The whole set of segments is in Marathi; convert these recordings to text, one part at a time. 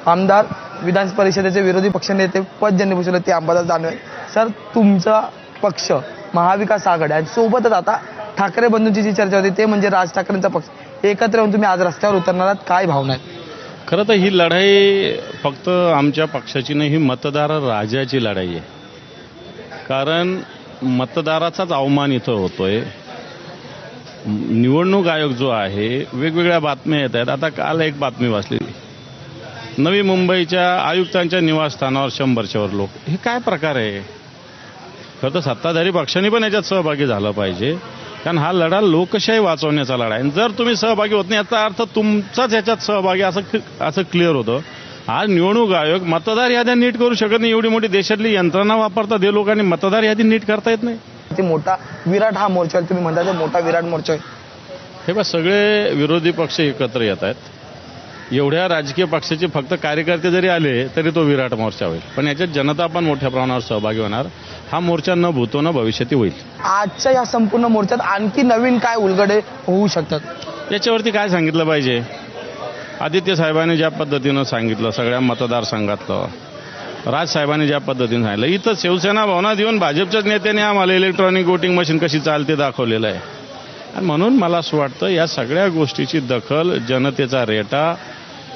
आमदार विधान परिषदेचे विरोधी पक्षनेते पद ज्यांनी भूषवलं ते अंबादास दानवे। सर, तुमचा पक्ष महाविकास आघाडी आणि सोबतच आता ठाकरे बंधूंची जी चर्चा होती ते म्हणजे राज ठाकरेंचा पक्ष एकत्र येऊन तुम्ही आज रस्त्यावर उतरणार आहात, काय भावना आहेत? खरं तर ही लढाई फक्त आमच्या पक्षाची नाही, ही मतदार राजाची लढाई आहे। कारण मतदाराचाच अवमान इथं होतोय। निवडणूक आयोग जो आहे वेगवेगळ्या बातम्या येत आहेत। आता काल एक बातमी वाचली, नवी मुंबईच्या आयुक्तांच्या निवासस्थानावर 100च्या वर लोक। हे काय प्रकार आहे? खरं तर सत्ताधारी पक्षांनी पण याच्यात सहभागी झालं पाहिजे, कारण हा लढा लोकशाही वाचवण्याचा लढा आहे। जर तुम्ही सहभागी होत नाही याचा अर्थ तुमचाच याच्यात सहभागी असं क्लिअर होतं। आज निवडणूक आयोग मतदार याद्या नीट करू शकत नाही, एवढी मोठी देशातली यंत्रणा वापरतात हे लोकांनी मतदार यादी नीट करता येत नाही। ते मोठा विराट हा मोर्चा आहे, तुम्ही म्हणता ते मोठा विराट मोर्चा आहे। हे बघ, सगळे विरोधी पक्ष एकत्र येत आहेत। एवढ्या राजकीय पक्षाचे फक्त कार्यकर्ते जरी आले तरी तो विराट मोर्चा होईल, पण याच्यात जनता पण मोठ्या प्रमाणावर सहभागी होणार। हा मोर्चा न भूतो न भविष्याती होईल। आजच्या या संपूर्ण मोर्चात आणखी नवीन काय उलगडे होऊ शकतात? याच्यावरती काय सांगितलं पाहिजे? आदित्य साहेबांनी ज्या पद्धतीनं सांगितलं सगळ्या मतदारसंघातलं, राज साहेबांनी ज्या पद्धतीने सांगितलं, इथं शिवसेना भवनात येऊन भाजपच्याच नेत्याने आम्हाला इलेक्ट्रॉनिक वोटिंग मशीन कशी चालते दाखवलेलं आहे। आणि म्हणून मला असं वाटतं या सगळ्या गोष्टीची दखल, जनतेचा रेटा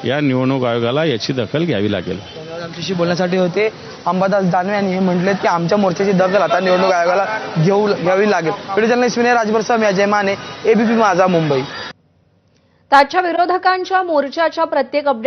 या निवडणूक आयोगाला याची दखल घ्यावी लागेल। आमच्याशी बोलण्यासाठी होते अंबादास दानवे यांनी हे म्हटले की आमच्या मोर्चाची दखल आता निवडणूक आयोगाला घ्यावी लागेल। व्हिडिओ जर्नलिस्ट विनय राजभरसह मी अजय माने, एबीपी माझा मुंबई। त्याच्या विरोधकांच्या मोर्चाच्या प्रत्येक अपडेट